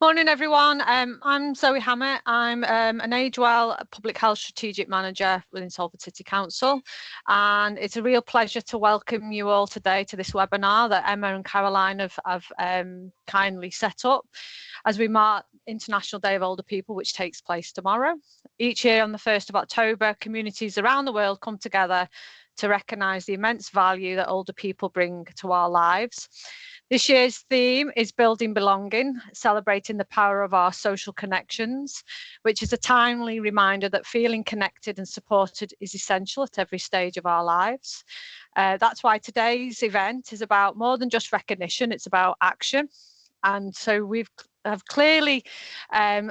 Morning, everyone. I'm Zoe Hammett. I'm an Age Well Public Health Strategic Manager within Salford City Council. And it's a real pleasure to welcome you all today to this webinar that Emma and Caroline have kindly set up as we mark International Day of Older People, which takes place tomorrow. Each year on the 1st of October, communities around the world come together to recognise the immense value that older people bring to our lives. This year's theme is Building Belonging, celebrating the power of our social connections, which is a timely reminder that feeling connected and supported is essential at every stage of our lives. That's why today's event is about more than just recognition, it's about action. And so have clearly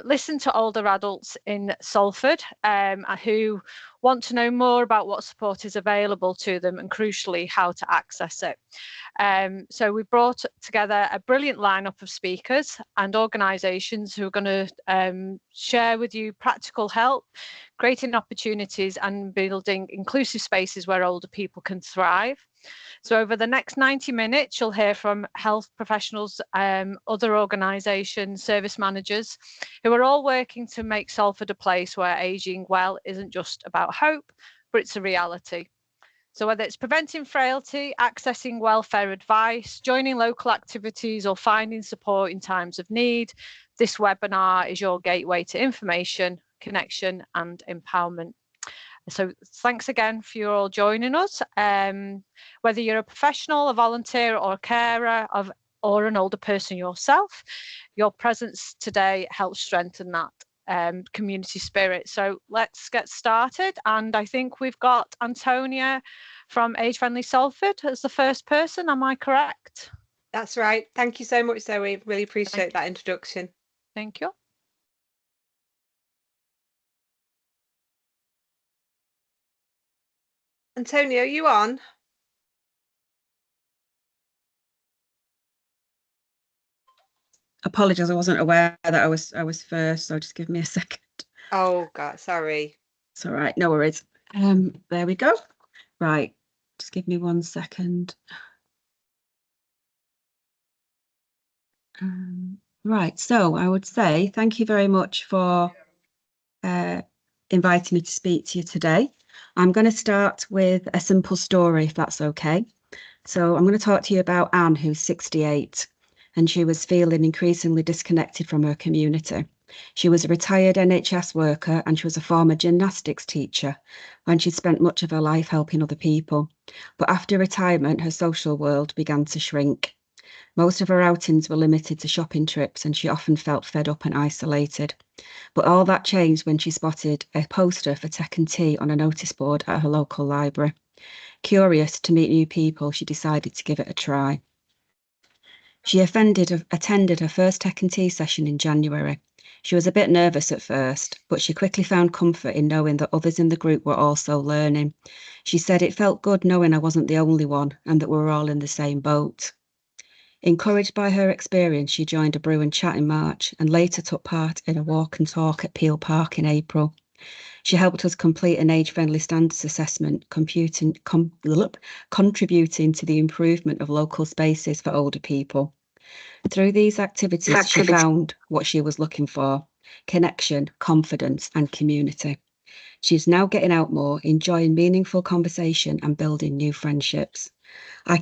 listened to older adults in Salford who want to know more about what support is available to them and crucially how to access it. So we've brought together a brilliant lineup of speakers and organisations who are going to share with you practical help, creating opportunities and building inclusive spaces where older people can thrive. So over the next 90 minutes, you'll hear from health professionals, other organisations, service managers, who are all working to make Salford a place where ageing well isn't just about hope, but it's a reality. So whether it's preventing frailty, accessing welfare advice, joining local activities or finding support in times of need, this webinar is your gateway to information, connection and empowerment. So thanks again for you all joining us. Whether you're a professional, a volunteer or a carer or an older person yourself, your presence today helps strengthen that community spirit. So let's get started. And I think we've got Antonia from Age Friendly Salford as the first person. Am I correct? That's right. Thank you so much, Zoe. Really appreciate that introduction. Thank you. Antonio, are you on? Apologies, I wasn't aware that I was first, so just give me a second. Oh God, sorry. It's all right, no worries. There we go. Right, just give me 1 second. Right, so I would say thank you very much for inviting me to speak to you today. I'm going to start with a simple story, if that's okay. So I'm going to talk to you about Anne, who's 68, and she was feeling increasingly disconnected from her community. She was a retired NHS worker and she was a former gymnastics teacher when she'd spent much of her life helping other people. But after retirement, her social world began to shrink. Most of her outings were limited to shopping trips and she often felt fed up and isolated. But all that changed when she spotted a poster for tech and tea on a notice board at her local library. Curious to meet new people, she decided to give it a try. She attended her first tech and tea session in January. She was a bit nervous at first, but she quickly found comfort in knowing that others in the group were also learning. She said it felt good knowing I wasn't the only one and that we were all in the same boat. Encouraged by her experience, she joined a brew and chat in March and later took part in a walk and talk at Peel Park in April. She helped us complete an age-friendly standards assessment, contributing to the improvement of local spaces for older people. Through these activities, she found what she was looking for: connection, confidence, and community. She's now getting out more, enjoying meaningful conversation and building new friendships. I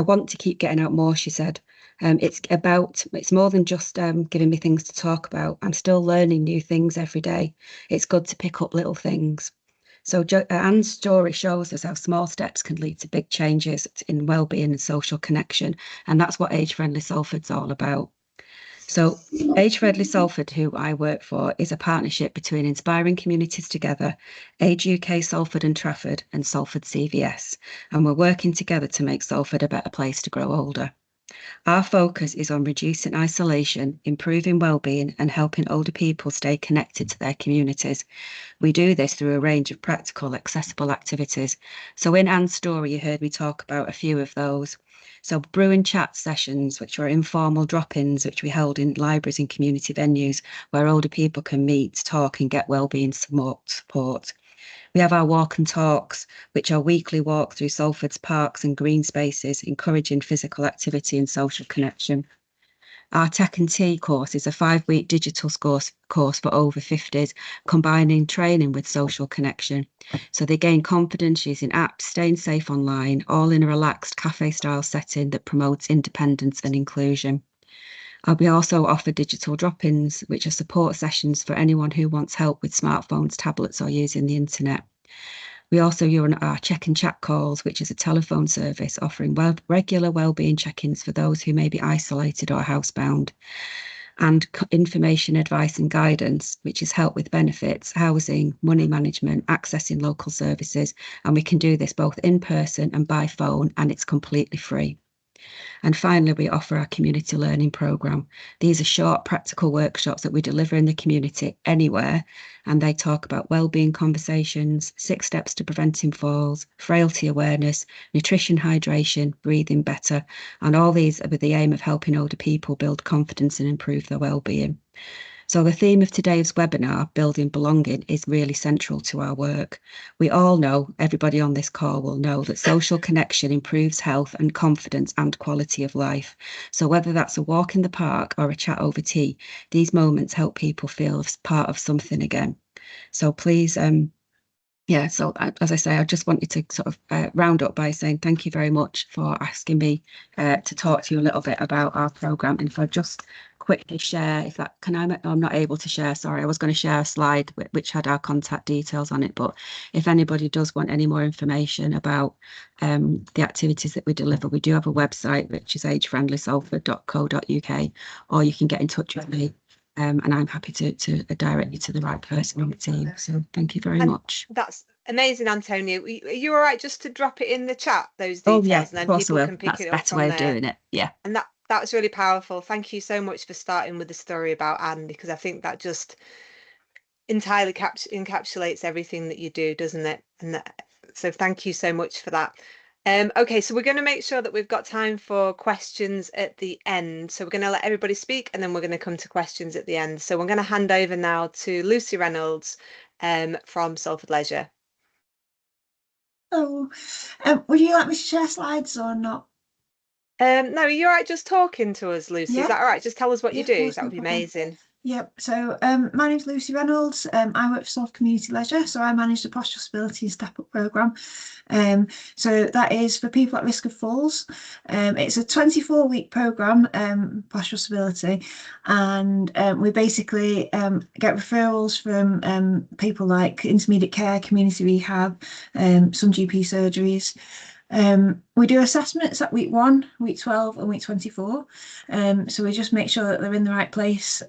want to keep getting out more, she said. It's more than just giving me things to talk about. I'm still learning new things every day. It's good to pick up little things. So Anne's story shows us how small steps can lead to big changes in well-being and social connection. And that's what Age Friendly Salford's all about. So Age Friendly Salford, who I work for, is a partnership between Inspiring Communities Together, Age UK Salford and Trafford, and Salford CVS. And we're working together to make Salford a better place to grow older. Our focus is on reducing isolation, improving well-being and helping older people stay connected to their communities. We do this through a range of practical, accessible activities. So in Anne's story, you heard me talk about a few of those. So brew and chat sessions, which were informal drop-ins, which we held in libraries and community venues where older people can meet, talk and get wellbeing support. We have our walk and talks, which are weekly walk through Salford's parks and green spaces, encouraging physical activity and social connection. Our Tech and Tea course is a 5-week digital course for over 50s, combining training with social connection. So they gain confidence using apps, staying safe online, all in a relaxed cafe-style setting that promotes independence and inclusion. We also offer digital drop-ins, which are support sessions for anyone who wants help with smartphones, tablets, or using the internet. We also run our check and chat calls, which is a telephone service offering regular wellbeing check-ins for those who may be isolated or housebound, and information, advice and guidance, which is help with benefits, housing, money management, accessing local services. And we can do this both in person and by phone, and it's completely free. And finally, we offer our community learning programme. These are short practical workshops that we deliver in the community anywhere, and they talk about wellbeing conversations, 6 steps to preventing falls, frailty awareness, nutrition, hydration, breathing better, and all these are with the aim of helping older people build confidence and improve their wellbeing. So the theme of today's webinar, Building Belonging, is really central to our work. We all know, everybody on this call will know, that social connection improves health and confidence and quality of life. So whether that's a walk in the park or a chat over tea, these moments help people feel part of something again. So please, so as I say, I just wanted to sort of round up by saying thank you very much for asking me to talk to you a little bit about our programme. And if I just quickly share, I'm not able to share, sorry, I was going to share a slide which had our contact details on it, but if anybody does want any more information about the activities that we deliver, we do have a website, which is agefriendlysalford.co.uk, or you can get in touch with me. And I'm happy to direct you to the right person on the team. So thank you very much. That's amazing, Antonia. Are you all right just to drop it in the chat, those details, yeah, and then people can pick it up That's the from way there. of doing it. Yeah. And that's really powerful. Thank you so much for starting with the story about Anne, because I think that just entirely encapsulates everything that you do, doesn't it? And so thank you so much for that. Okay, so we're going to make sure that we've got time for questions at the end. So we're going to let everybody speak, and then we're going to come to questions at the end. So we're going to hand over now to Lucy Reynolds from Salford Leisure. Oh, would you like me to share slides or not? No, you're right just talking to us, Lucy. Yeah. Is that all right? Just tell us what you do. That would be amazing. Yep. So my name's Lucy Reynolds. I work for Salford Community Leisure. So I manage the postural stability and step up programme. So that is for people at risk of falls. It's a 24-week programme, postural stability, and we basically get referrals from people like intermediate care, community rehab, some GP surgeries. We do assessments at week 1, week 12 and week 24. So we just make sure that they're in the right place,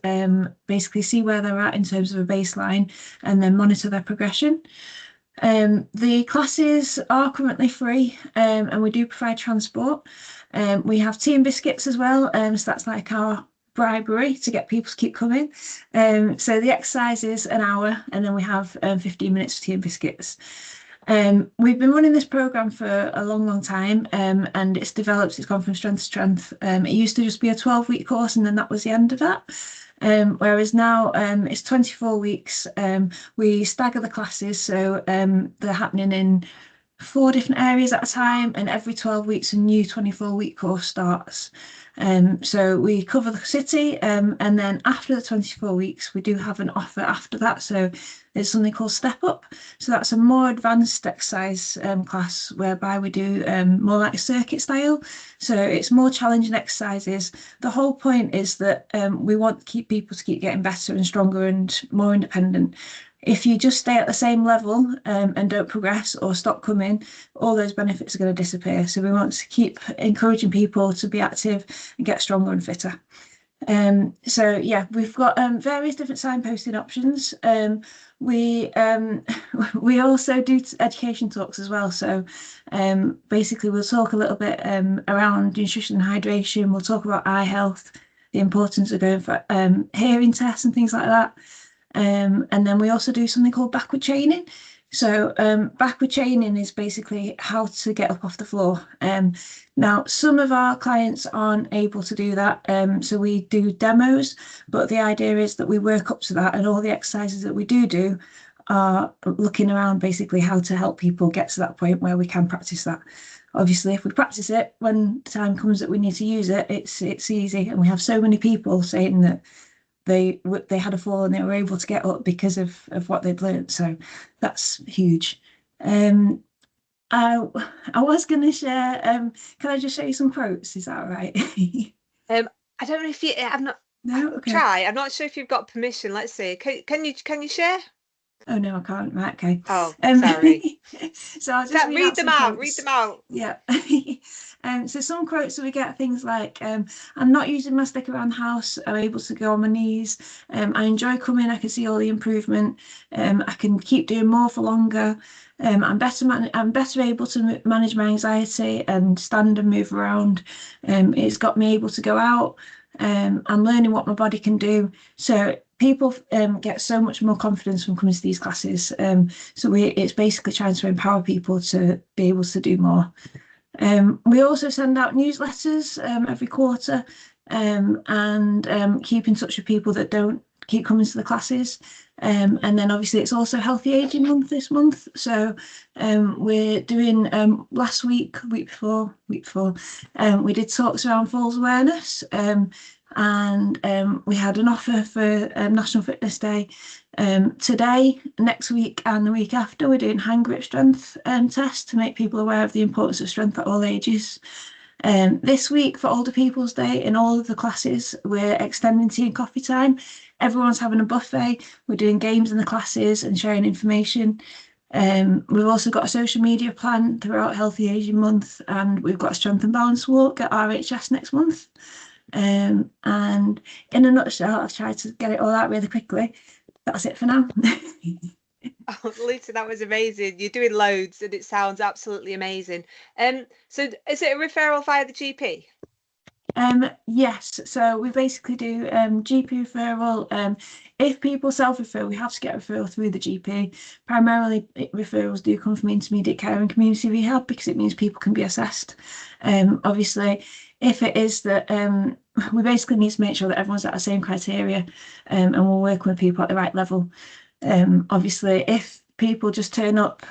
basically see where they're at in terms of a baseline, and then monitor their progression. The classes are currently free, and we do provide transport. We have tea and biscuits as well, so that's like our bribery to get people to keep coming. So the exercise is an hour, and then we have 15 minutes for tea and biscuits. We've been running this programme for a long time, and it's gone from strength to strength. It used to just be a 12-week course, and then that was the end of that. Whereas now it's 24 weeks. We stagger the classes, so they're happening in 4 different areas at a time, and every 12 weeks a new 24-week course starts. So we cover the city, and then after the 24 weeks we do have an offer after that. So there's something called Step Up. So that's a more advanced exercise class, whereby we do more like a circuit style. So it's more challenging exercises. The whole point is that we want people to keep getting better and stronger and more independent. If you just stay at the same level and don't progress or stop coming, all those benefits are going to disappear. So we want to keep encouraging people to be active and get stronger and fitter. So yeah, we've got various different signposting options. We also do education talks as well. So basically we'll talk a little bit around nutrition and hydration. We'll talk about eye health, the importance of going for hearing tests and things like that. And then we also do something called backward chaining. So backward chaining is basically how to get up off the floor. Now, some of our clients aren't able to do that, so we do demos, but the idea is that we work up to that, and all the exercises that we do are looking around basically how to help people get to that point where we can practice that. Obviously, if we practice it, when the time comes that we need to use it, it's easy. And we have so many people saying that they had a fall and they were able to get up because of what they'd learned. So that's huge. I was going to share. Can I just show you some quotes? Is that all right? I don't know if you. I'm not. No. Okay. Try. I'm not sure if you've got permission. Let's see. Can you share? Oh no, I can't. Right. Okay. Oh, sorry. So I'll just read them out. Read them out. Yeah. So some quotes that we get things like, I'm not using my stick around the house. I'm able to go on my knees. I enjoy coming. I can see all the improvement. I can keep doing more for longer. I'm better able to manage my anxiety and stand and move around. It's got me able to go out. I'm learning what my body can do. So people get so much more confidence from coming to these classes. So it's basically trying to empower people to be able to do more. We also send out newsletters every quarter and keep in touch with people that don't keep coming to the classes. And then obviously it's also Healthy Aging Month this month. So we're doing last week before, we did talks around falls awareness. And we had an offer for National Fitness Day. Today, next week and the week after, we're doing hand grip strength tests to make people aware of the importance of strength at all ages. This week for Older People's Day, in all of the classes, we're extending tea and coffee time. Everyone's having a buffet. We're doing games in the classes and sharing information. We've also got a social media plan throughout Healthy Aging Month, and we've got a strength and balance walk at RHS next month. And in a nutshell, I've tried to get it all out really quickly. That's it for now. Oh, Lucy, that was amazing. You're doing loads and it sounds absolutely amazing. So is it a referral via the GP? Yes, so we basically do GP referral. If people self-refer, we have to get a referral through the GP. Primarily, referrals do come from intermediate care and community rehab because it means people can be assessed. Obviously, if it is that we basically need to make sure that everyone's at the same criteria and we're working with people at the right level. Obviously, if people just turn up,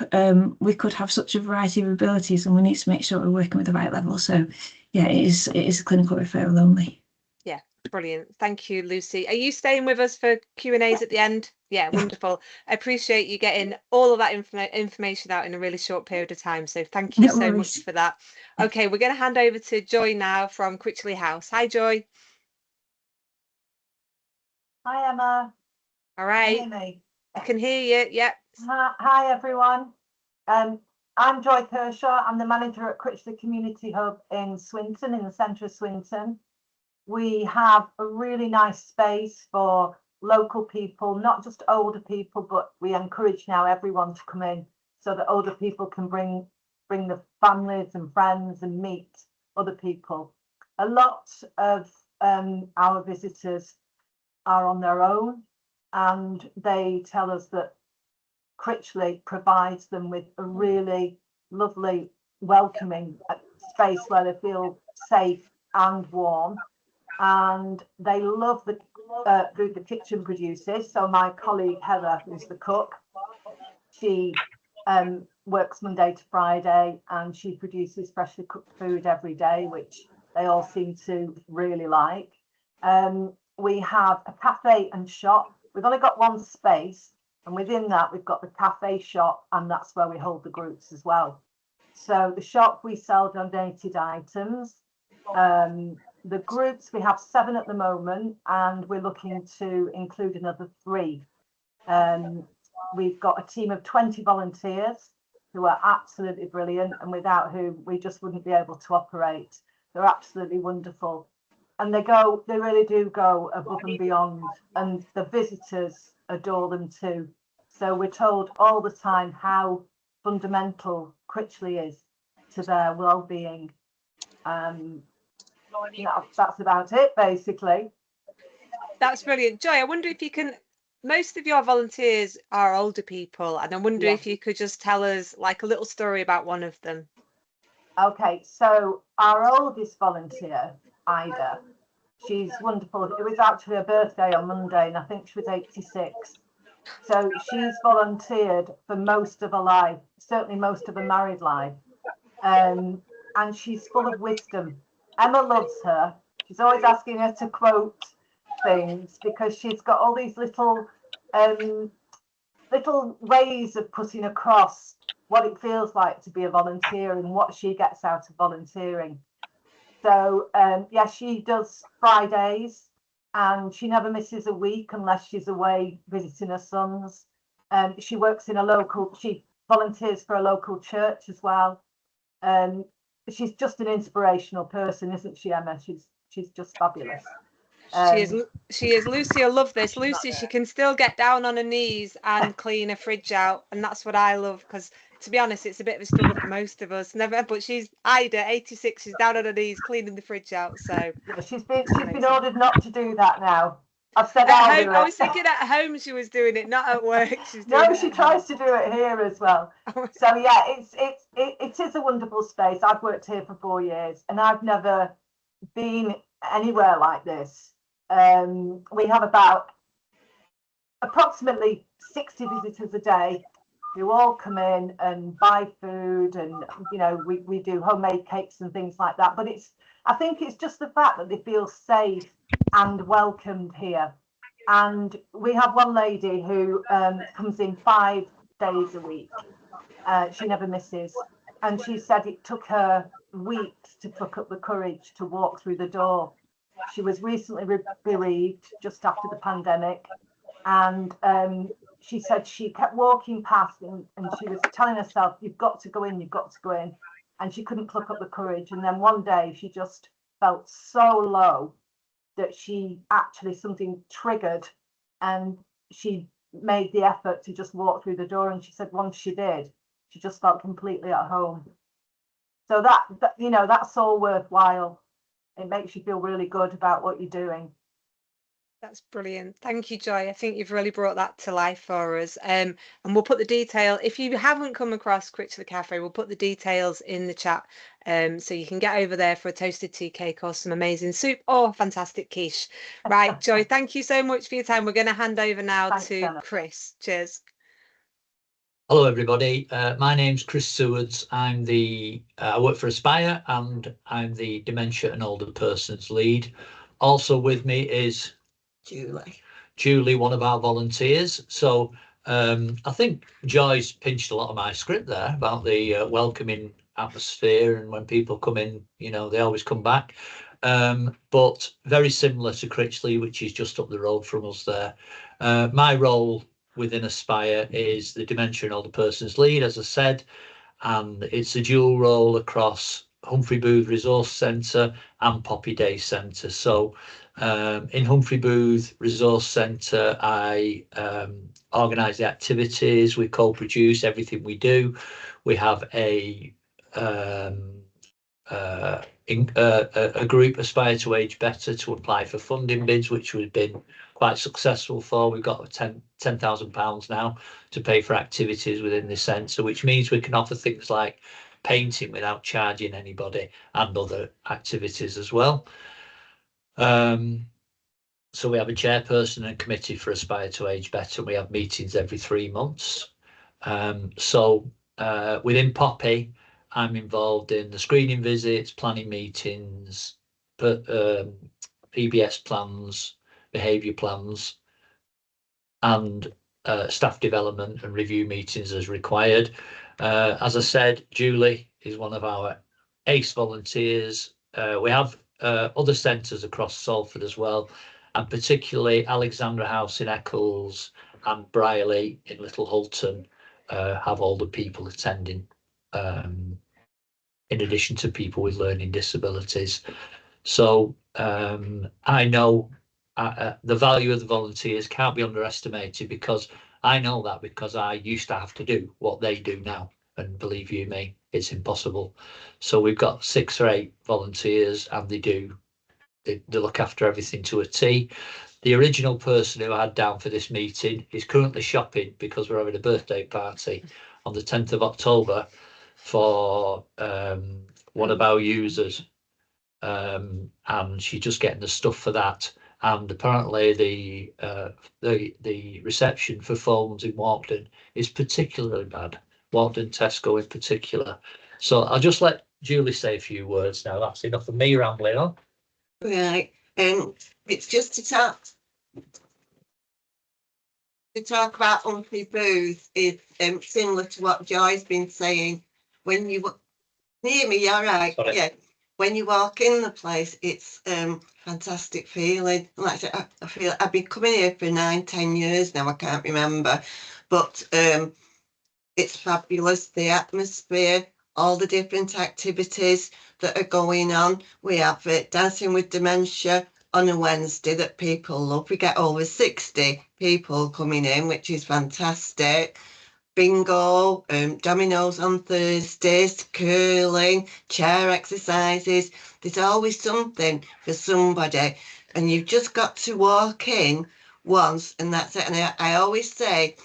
we could have such a variety of abilities and we need to make sure we're working with the right level. So yeah, it is a clinical referral only. Yeah, brilliant. Thank you, Lucy. Are you staying with us for Q&As at the end? Yeah, wonderful. I appreciate you getting all of that information out in a really short period of time. So thank you so much for that. Okay, we're going to hand over to Joy now from Critchley House. Hi, Joy. Hi, Emma. All right. Can you hear me? I can hear you. Yep. Hi, everyone. I'm Joy Kershaw. I'm the manager at Critchley Community Hub in Swinton, in the centre of Swinton. We have a really nice space for local people, not just older people, but we encourage now everyone to come in so that older people can bring the families and friends and meet other people. A lot of our visitors are on their own and they tell us that Critchley provides them with a really lovely, welcoming space where they feel safe and warm. And they love the food the kitchen produces. So my colleague Heather, who's the cook, she works Monday to Friday and she produces freshly cooked food every day, which they all seem to really like. We have a cafe and shop. We've only got one space. And within that, we've got the cafe shop, and that's where we hold the groups as well. So the shop, we sell donated items. The groups, we have 7 at the moment, and we're looking to include another 3. We've got a team of 20 volunteers who are absolutely brilliant, and without whom we just wouldn't be able to operate. They're absolutely wonderful. And they really do go above and beyond, and the visitors adore them too. So we're told all the time how fundamental Critchley is to their well-being. That's about it, basically. That's brilliant. Joy, I wonder if you can, most of your volunteers are older people, and I wonder if you could just tell us like a little story about one of them. Okay, so our oldest volunteer, Ida, she's wonderful. It was actually her birthday on Monday, and I think she was 86. So So she's volunteered for most of her life, certainly most of her married life. And she's full of wisdom. Emma loves her. She's always asking her to quote things because she's got all these little ways of putting across what it feels like to be a volunteer and what she gets out of volunteering. So yeah, she does Fridays, and she never misses a week unless she's away visiting her sons. She works in she volunteers for a local church as well. She's just an inspirational person, isn't she, Emma? She's just fabulous. She is. Lucy, I love this. Lucy, she can still get down on her knees and clean a fridge out, and that's what I love, because to be honest, it's a bit of a struggle for most of us. But she's Ida, 86. She's down on her knees cleaning the fridge out. So yeah, she's been ordered not to do that now. I've said at home. I was thinking at home she was doing it, not at work. She's doing no, she tries to do it here as well. So yeah, it is a wonderful space. I've worked here for 4 years, and I've never been anywhere like this. We have about approximately 60 visitors a day who all come in and buy food, and we do homemade cakes and things like that. But I think it's just the fact that they feel safe and welcomed here. And we have one lady who comes in 5 days a week. She never misses, and she said it took her weeks to pluck up the courage to walk through the door. She was recently bereaved just after the pandemic, and she said she kept walking past and she was telling herself, you've got to go in, you've got to go in. And she couldn't pluck up the courage. And then one day she just felt so low that something triggered, and she made the effort to just walk through the door. And she said once she did, she just felt completely at home. So that's all worthwhile. It makes you feel really good about what you're doing. That's brilliant. Thank you, Joy. I think you've really brought that to life for us. And we'll put the detail, if you haven't come across Critchley Cafe, we'll put the details in the chat, so you can get over there for a toasted tea cake or some amazing soup or fantastic quiche. Right, Joy, thank you so much for your time. We're going to hand over now to Anna. Chris. Cheers. Hello, everybody. My name's Chris Sewards. I work for Aspire, and I'm the Dementia and Older Persons lead. Also with me is Julie, one of our volunteers. So I think Joy's pinched a lot of my script there about the welcoming atmosphere, and when people come in, they always come back. But very similar to Critchley, which is just up the road from us there. My role within Aspire is the Dementia and Older Persons lead, as I said, and it's a dual role across Humphrey Booth Resource Centre and Poppy Day Centre. So in Humphrey Booth Resource Centre, I organise the activities, we co-produce everything we do. We have a group, Aspire to Age Better, to apply for funding bids, which we've been quite successful for. We've got £10,000 now to pay for activities within this centre, which means we can offer things like painting without charging anybody, and other activities as well. So we have a chairperson and committee for Aspire to Age Better. We have meetings every 3 months. Within Poppy, I'm involved in the screening visits, planning meetings, PBS plans, behaviour plans, and staff development and review meetings as required. As I said, Julie is one of our ACE volunteers. We have other centres across Salford as well, and particularly Alexandra House in Eccles and Brierley in Little Hulton have older people attending, in addition to people with learning disabilities. So I know the value of the volunteers can't be underestimated, because I know that because I used to have to do what they do now, and believe you me, it's impossible. So we've got 6 or 8 volunteers, and they look after everything to a T. The original person who I had down for this meeting is currently shopping, because we're having a birthday party on the 10th of October for one of our users, and she's just getting the stuff for that. and apparently the reception for phones in Walkden is particularly bad. Walkden Tesco in particular. So I'll just let Julie say a few words now. That's enough of me rambling on. Right. It's just to talk about Humphrey Booth is similar to what Joy's been saying. When you hear me, you're right. Sorry. Yeah. When you walk in the place, it's fantastic feeling. Like I feel I've been coming here for 9-10 years now. I can't remember, but it's fabulous. The atmosphere, all the different activities that are going on. We have Dancing with Dementia on a Wednesday that people love. We get over 60 people coming in, which is fantastic. Bingo, dominoes on Thursdays, curling, chair exercises. There's always something for somebody, and you've just got to walk in once, and that's it. And I always say,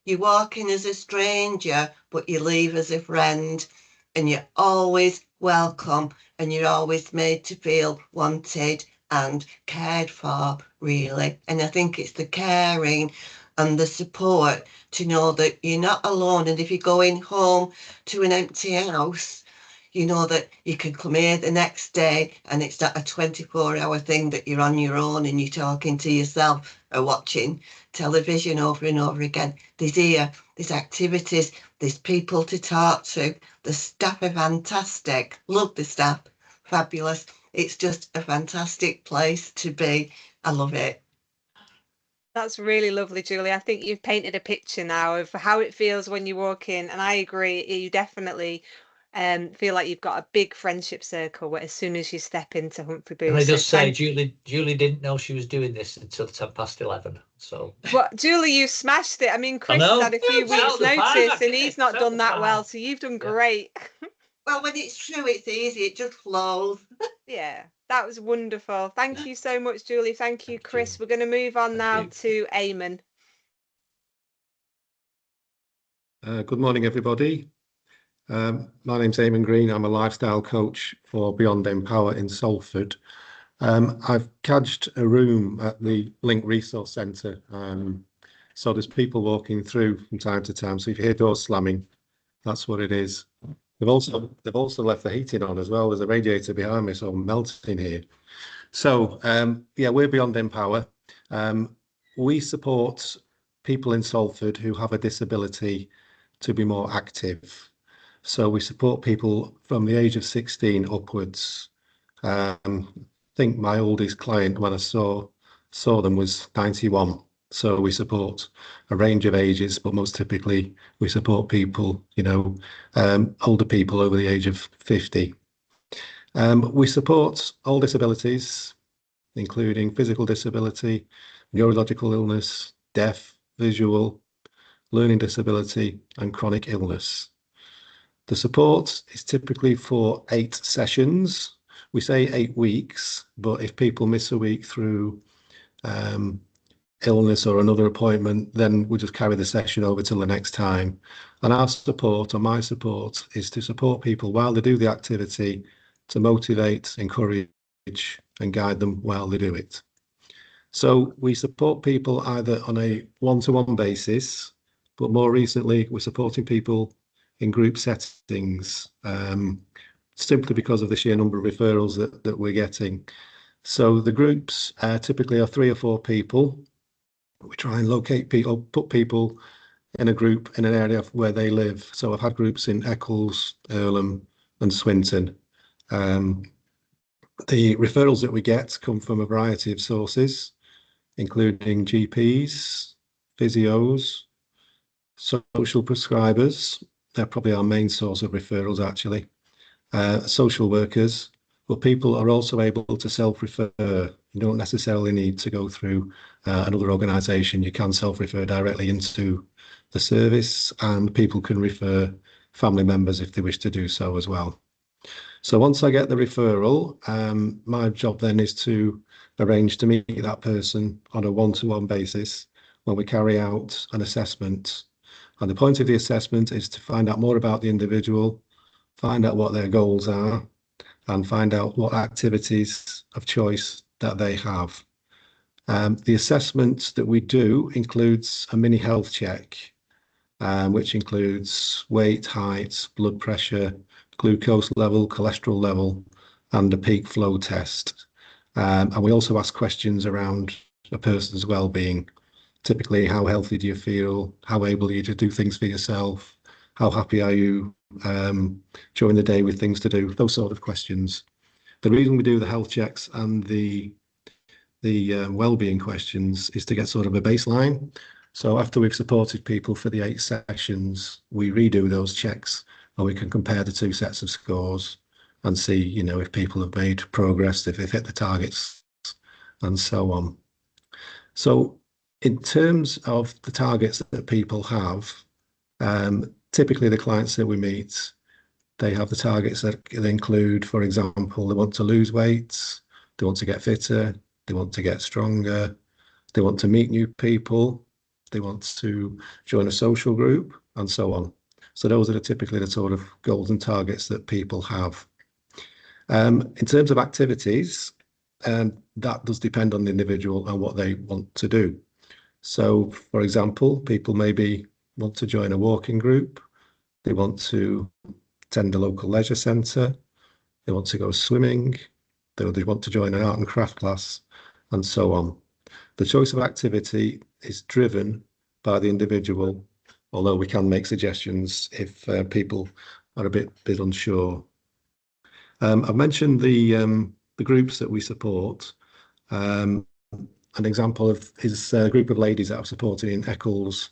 you walk in as a stranger, but you leave as a friend, and you're always welcome, and you're always made to feel wanted and cared for, really. And I think it's the caring and the support to know that you're not alone. And if you're going home to an empty house, you know that you can come here the next day and it's not a 24-hour thing that you're on your own and you're talking to yourself or watching television over and over again. There's activities, there's people to talk to. The staff are fantastic. Love the staff. Fabulous. It's just a fantastic place to be. I love it. That's really lovely, Julie. I think you've painted a picture now of how it feels when you walk in, and I agree. You definitely feel like you've got a big friendship circle as soon as you step into Humphrey Booth. Can I just say, Julie didn't know she was doing this until 11:10. So, well, Julie, you smashed it. I mean, Chris has had a few weeks' notice, and he's not done that well. So you've done great. Well, when it's true, it's easy. It just flows. Yeah, that was wonderful. Thank you so much, Julie. Thank you, Chris. We're going to move on now to Eamon. Good morning, everybody. My name's Eamon Green. I'm a lifestyle coach for Beyond Empower in Salford. I've cadged a room at the Link Resource Centre. So there's people walking through from time to time. So if you hear doors slamming, that's what it is. They've also left the heating on as well. There's a radiator behind me, so I'm melting here. So yeah, we're Beyond Empower. We support people in Salford who have a disability to be more active. So we support people from the age of 16 upwards. I think my oldest client when I saw them was 91. So we support a range of ages, but most typically we support people, older people over the age of 50. We support all disabilities, including physical disability, neurological illness, deaf, visual, learning disability, and chronic illness. The support is typically for 8 sessions. We say 8 weeks, but if people miss a week through illness or another appointment, then we just carry the session over till the next time. And our support, or my support, is to support people while they do the activity, to motivate, encourage, and guide them while they do it. So we support people either on a one-to-one basis, but more recently we're supporting people in group settings, simply because of the sheer number of referrals that we're getting. So the groups typically are 3 or 4 people. We try and locate people, put people in a group in an area where they live. So I've had groups in Eccles, Earlham and Swinton. The referrals that we get come from a variety of sources, including GPs, physios, social prescribers. They're probably our main source of referrals, actually. Social workers, but people are also able to self-refer. You don't necessarily need to go through another organisation. You can self-refer directly into the service, and people can refer family members if they wish to do so as well. So once I get the referral, my job then is to arrange to meet that person on a one-to-one basis when we carry out an assessment. And the point of the assessment is to find out more about the individual, find out what their goals are, and find out what activities of choice that they have. The assessment that we do includes a mini health check, which includes weight, height, blood pressure, glucose level, cholesterol level, and a peak flow test. And we also ask questions around a person's well-being. Typically, how healthy do you feel? How able are you to do things for yourself? How happy are you during the day with things to do? Those sort of questions. The reason we do the health checks and the well-being questions is to get sort of a baseline. So after we've supported people for the 8 sessions, we redo those checks and we can compare the 2 sets of scores and see, you know, if people have made progress, if they've hit the targets and so on. So in terms of the targets that people have, typically the clients that we meet, they have the targets that include, for example, they want to lose weight, they want to get fitter, they want to get stronger, they want to meet new people, they want to join a social group, and so on. So those are typically the sort of goals and targets that people have. In terms of activities, that does depend on the individual and what they want to do. So, for example, people maybe want to join a walking group, they want to attend a local leisure centre, they want to go swimming, they want to join an art and craft class, and so on. The choice of activity is driven by the individual, although we can make suggestions if people are a bit unsure. I've mentioned the groups that we support. An example of is a group of ladies that I've supported in Eccles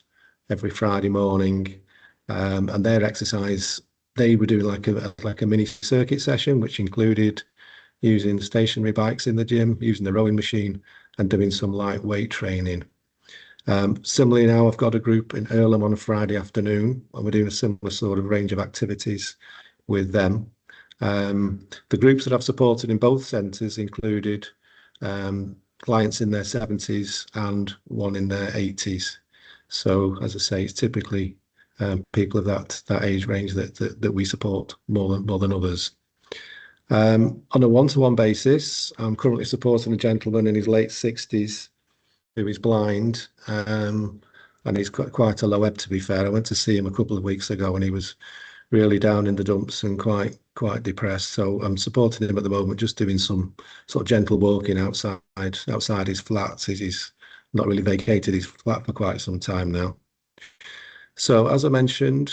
every Friday morning, and their exercise, they were doing like a mini circuit session, which included using stationary bikes in the gym, using the rowing machine, and doing some lightweight training. Similarly, now I've got a group in Earlham on a Friday afternoon, and we're doing a similar sort of range of activities with them. The groups that I've supported in both centres included clients in their 70s and one in their 80s. So, as I say, it's typically people of that age range that we support more than others. On a one-to-one basis, I'm currently supporting a gentleman in his late 60s who is blind, and he's quite a low ebb, to be fair. I went to see him a couple of weeks ago and he was really down in the dumps and quite depressed. So I'm supporting him at the moment, just doing some sort of gentle walking outside his flat. He's not really vacated his flat for quite some time now. So as I mentioned,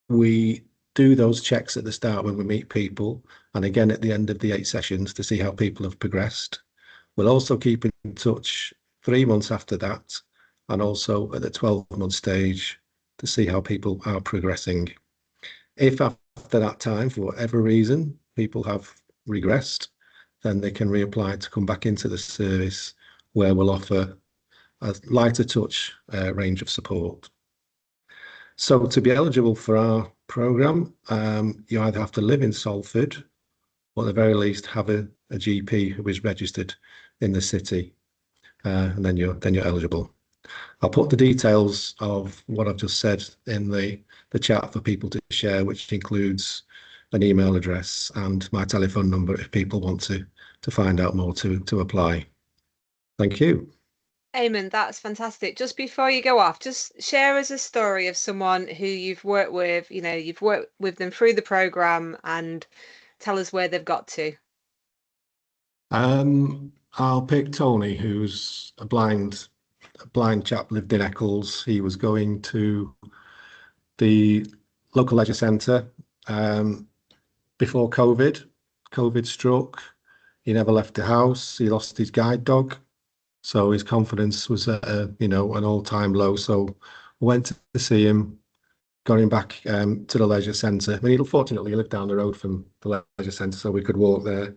we do those checks at the start when we meet people, and again at the end of the 8 sessions to see how people have progressed. We'll also keep in touch 3 months after that, and also at the 12-month stage to see how people are progressing. If after that time, for whatever reason, people have regressed, then they can reapply to come back into the service, where we'll offer a lighter touch range of support. So to be eligible for our programme, you either have to live in Salford, or at the very least have a GP who is registered in the city, and then you're eligible. I'll put the details of what I've just said in the chat for people to share, which includes an email address and my telephone number if people want to find out more to apply. Thank you. Eamon, that's fantastic. Just before you go off, just share us a story of someone who you've worked with, you know, you've worked with them through the programme, and tell us where they've got to. I'll pick Tony, who's a blind chap, lived in Eccles. He was going to the local leisure centre before COVID struck. He never left the house. He lost his guide dog, so his confidence was at an all-time low. So we went to see him, got him back to the leisure centre. I mean, fortunately, he lived down the road from the leisure centre, so we could walk there.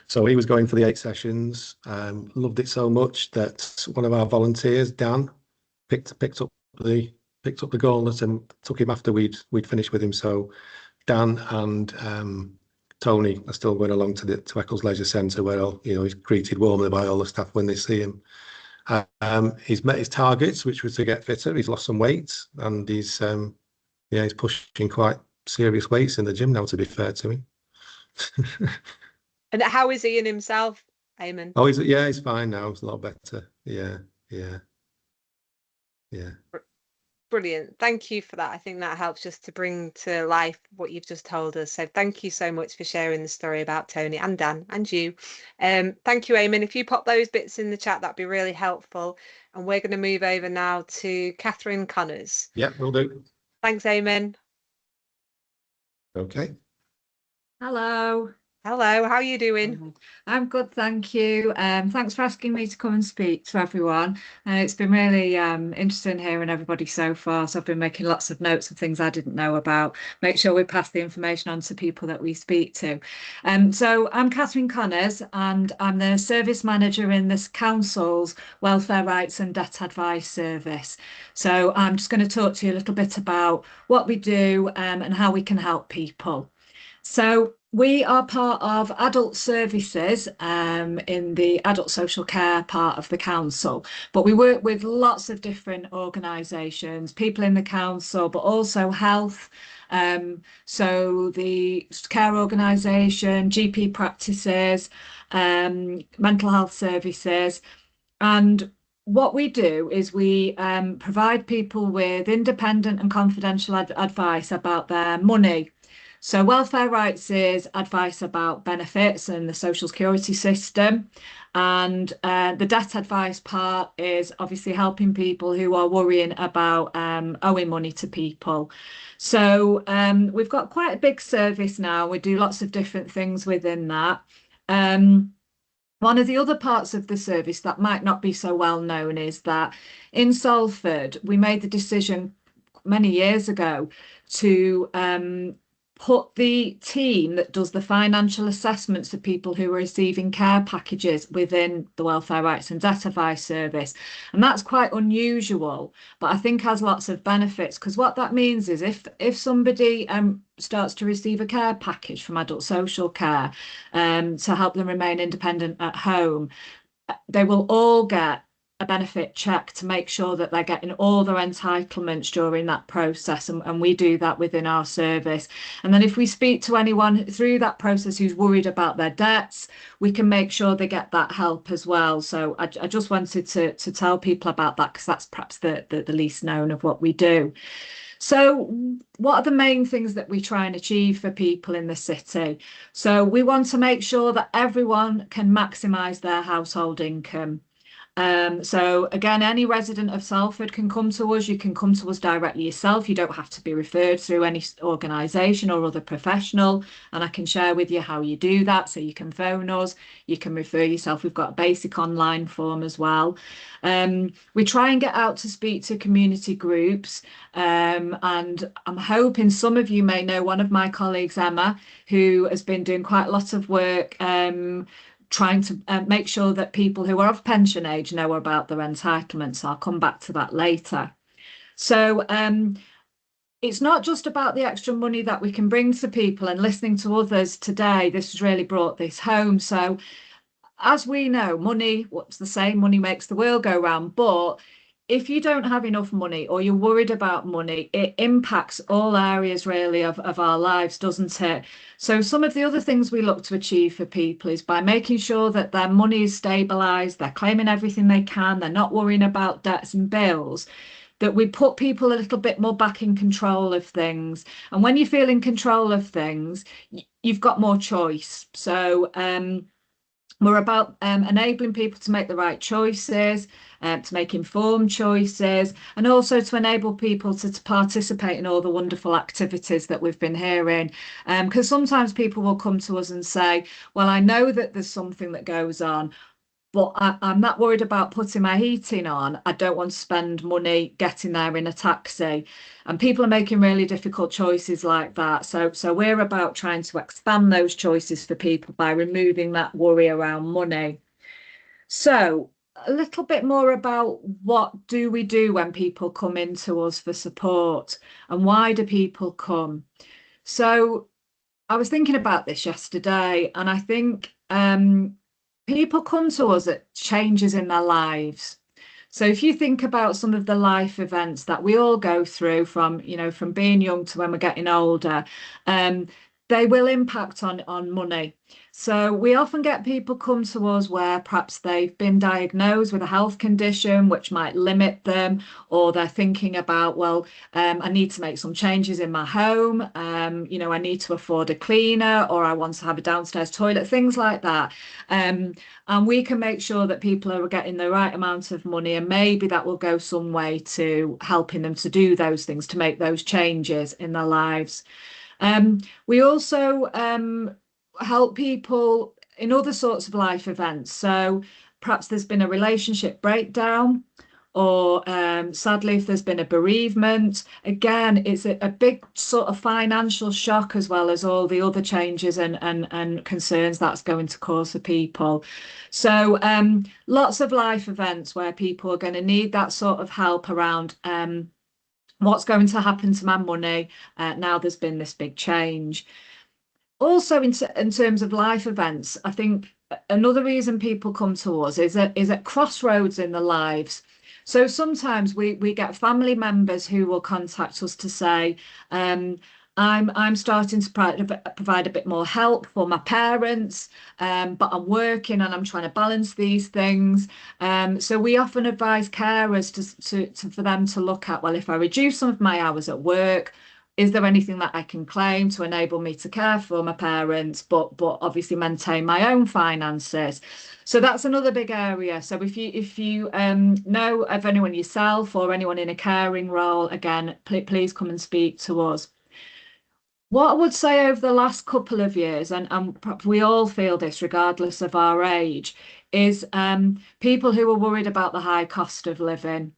So he was going for the 8 sessions, loved it so much that one of our volunteers, Dan, picked up the gauntlet and took him after we'd finished with him. So Dan and Tony are still going along to Eccles Leisure Centre, where he's greeted warmly by all the staff when they see him. He's met his targets, which was to get fitter. He's lost some weight, and he's pushing quite serious weights in the gym now, to be fair to him. And how is he in himself? Eamon? Oh, he's fine now. It's a lot better. Yeah. Brilliant. Thank you for that. I think that helps just to bring to life what you've just told us. So thank you so much for sharing the story about Tony and Dan and you. Thank you, Eamon. If you pop those bits in the chat, that'd be really helpful. And we're going to move over now to Catherine Connors. Yeah, will do. Thanks, Eamon. Okay. Hello. Hello, how are you doing? I'm good, thank you. Thanks for asking me to come and speak to everyone. It's been really interesting hearing everybody so far. So I've been making lots of notes of things I didn't know about. Make sure we pass the information on to people that we speak to. So I'm Catherine Connors, and I'm the service manager in this council's Welfare Rights and Debt Advice Service. So I'm just going to talk to you a little bit about what we do and how we can help people. So we are part of adult services in the adult social care part of the council, but we work with lots of different organisations, people in the council, but also health. So the care organisation, GP practices, mental health services. And what we do is we provide people with independent and confidential advice about their money. So welfare rights is advice about benefits and the social security system. And the debt advice part is obviously helping people who are worrying about owing money to people. So we've got quite a big service now. We do lots of different things within that. One of the other parts of the service that might not be so well known is that in Salford, we made the decision many years ago to put the team that does the financial assessments for people who are receiving care packages within the Welfare Rights and Debt Advice Service. And that's quite unusual, but I think has lots of benefits, because what that means is if somebody starts to receive a care package from adult social care to help them remain independent at home, they will all get a benefit check to make sure that they're getting all their entitlements during that process, and we do that within our service. And then if we speak to anyone through that process who's worried about their debts, we can make sure they get that help as well. So I just wanted to tell people about that, because that's perhaps the least known of what we do. So what are the main things that we try and achieve for people in the city? So we want to make sure that everyone can maximise their household income. So again, any resident of Salford can come to us. You can come to us directly yourself. You don't have to be referred through any organisation or other professional. And I can share with you how you do that. So you can phone us, you can refer yourself. We've got a basic online form as well. We try and get out to speak to community groups. And I'm hoping some of you may know one of my colleagues, Emma, who has been doing quite a lot of work trying to make sure that people who are of pension age know about their entitlements. I'll come back to that later. So it's not just about the extra money that we can bring to people, and listening to others today, this has really brought this home. So as we know, money, what's the saying, money makes the world go round. But if you don't have enough money, or you're worried about money, it impacts all areas really of our lives, doesn't it? So some of the other things we look to achieve for people is by making sure that their money is stabilised, they're claiming everything they can, they're not worrying about debts and bills, that we put people a little bit more back in control of things. And when you feel in control of things, you've got more choice. So we're about enabling people to make the right choices, to make informed choices, and also to enable people to participate in all the wonderful activities that we've been hearing. Because sometimes people will come to us and say, well, I know that there's something that goes on, but I'm not worried about putting my heating on. I don't want to spend money getting there in a taxi. And people are making really difficult choices like that. So we're about trying to expand those choices for people by removing that worry around money. So a little bit more about what do we do when people come into us for support, and why do people come? So I was thinking about this yesterday, and I think people come to us at changes in their lives. So if you think about some of the life events that we all go through from being young to when we're getting older, they will impact on money. So we often get people come to us where perhaps they've been diagnosed with a health condition which might limit them, or they're thinking about, well, I need to make some changes in my home. You know, I need to afford a cleaner, or I want to have a downstairs toilet, things like that. And we can make sure that people are getting the right amount of money, and maybe that will go some way to helping them to do those things, to make those changes in their lives. We also help people in other sorts of life events. So perhaps there's been a relationship breakdown, or sadly, if there's been a bereavement. Again, it's a big sort of financial shock, as well as all the other changes and concerns that's going to cause for people. So lots of life events where people are going to need that sort of help around what's going to happen to my money now there's been this big change. Also, in terms of life events, I think another reason people come to us is at crossroads in their lives. So sometimes we get family members who will contact us to say, I'm starting to provide a bit more help for my parents, but I'm working and I'm trying to balance these things. So we often advise carers for them to look at, well, if I reduce some of my hours at work, is there anything that I can claim to enable me to care for my parents, but obviously maintain my own finances? So that's another big area. So if you know of anyone yourself or anyone in a caring role, again, please come and speak to us. What I would say over the last couple of years, and perhaps we all feel this regardless of our age, is people who are worried about the high cost of living.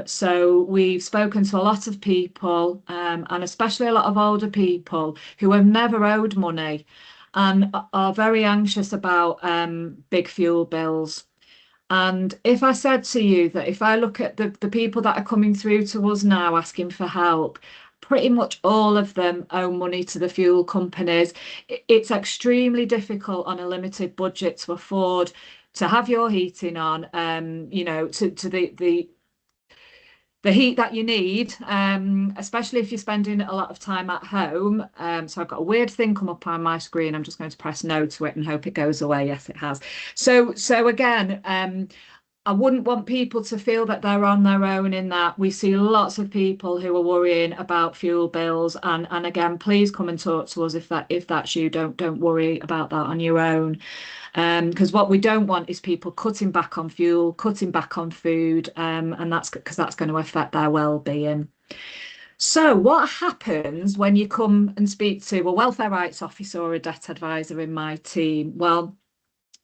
So we've spoken to a lot of people, and especially a lot of older people who have never owed money and are very anxious about big fuel bills. And if I said to you that if I look at the people that are coming through to us now asking for help, pretty much all of them owe money to the fuel companies. It's extremely difficult on a limited budget to afford to have your heating on, you know, to the heat that you need, especially if you're spending a lot of time at home. So I've got a weird thing come up on my screen. I'm just going to press no to it and hope it goes away. Yes, it has. So again, I wouldn't want people to feel that they're on their own in that. We see lots of people who are worrying about fuel bills, and again, please come and talk to us if that's you. Don't worry about that on your own. Because what we don't want is people cutting back on fuel, cutting back on food, and that's because that's going to affect their well-being. So what happens when you come and speak to a welfare rights officer or a debt advisor in my team? Well,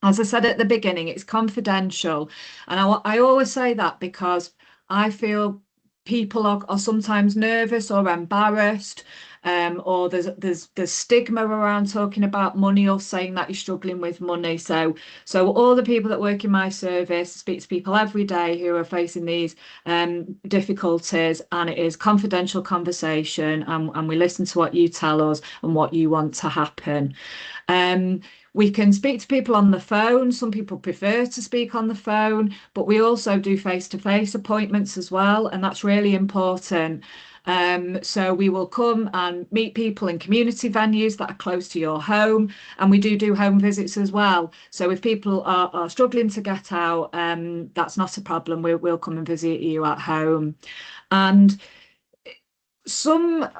as I said at the beginning, it's confidential. And I always say that because I feel people are sometimes nervous or embarrassed, or there's stigma around talking about money or saying that you're struggling with money. So all the people that work in my service speak to people every day who are facing these difficulties, and it is confidential conversation, and we listen to what you tell us and what you want to happen. We can speak to people on the phone. Some people prefer to speak on the phone, but we also do face-to-face appointments as well, and that's really important. So we will come and meet people in community venues that are close to your home, and we do home visits as well. So if people are struggling to get out, that's not a problem. We'll come and visit you at home. And some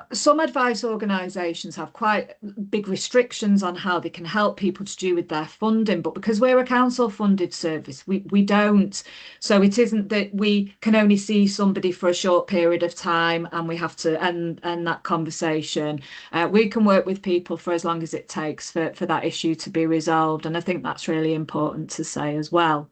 advice organisations have quite big restrictions on how they can help people to do with their funding, but because we're a council funded service, we don't. So it isn't that we can only see somebody for a short period of time and we have to end that conversation. We can work with people for as long as it takes for that issue to be resolved, and I think that's really important to say as well.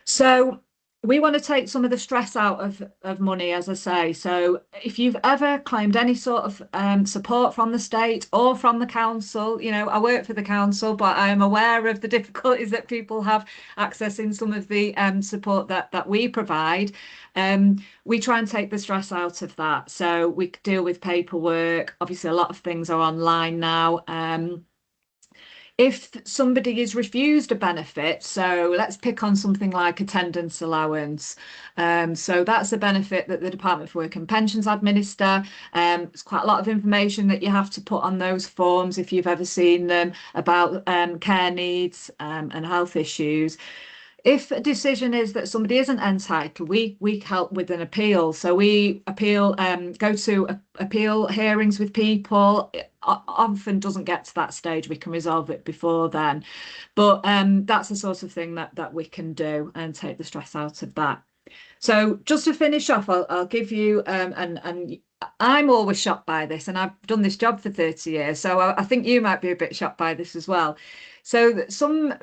So we want to take some of the stress out of money, as I say. So if you've ever claimed any sort of support from the state or from the council, you know, I work for the council, but I am aware of the difficulties that people have accessing some of the support that we provide. We try and take the stress out of that. So we deal with paperwork. Obviously, a lot of things are online now. If somebody is refused a benefit, so let's pick on something like attendance allowance. So that's a benefit that the Department for Work and Pensions administer. There's quite a lot of information that you have to put on those forms if you've ever seen them about care needs and health issues. If a decision is that somebody isn't entitled, we help with an appeal. So we appeal, go to appeal hearings with people. It often doesn't get to that stage. We can resolve it before then, but that's the sort of thing that we can do and take the stress out of that. So just to finish off, I'll give you and I'm always shocked by this, and I've done this job for 30 years, so I think you might be a bit shocked by this as well. So some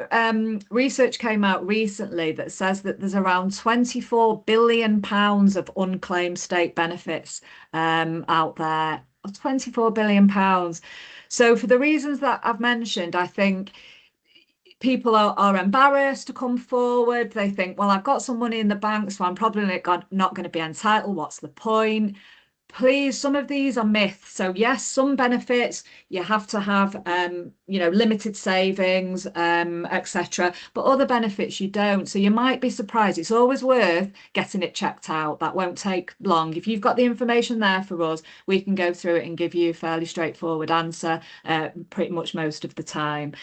research came out recently that says that there's around 24 billion pounds of unclaimed state benefits out there. 24 billion pounds. So for the reasons that I've mentioned, I think people are embarrassed to come forward. They think, well, I've got some money in the bank, so I'm probably not going to be entitled. What's the point? Please, some of these are myths. So yes, some benefits you have to have, limited savings, etc. But other benefits you don't. So you might be surprised. It's always worth getting it checked out. That won't take long. If you've got the information there for us, we can go through it and give you a fairly straightforward answer pretty much most of the time.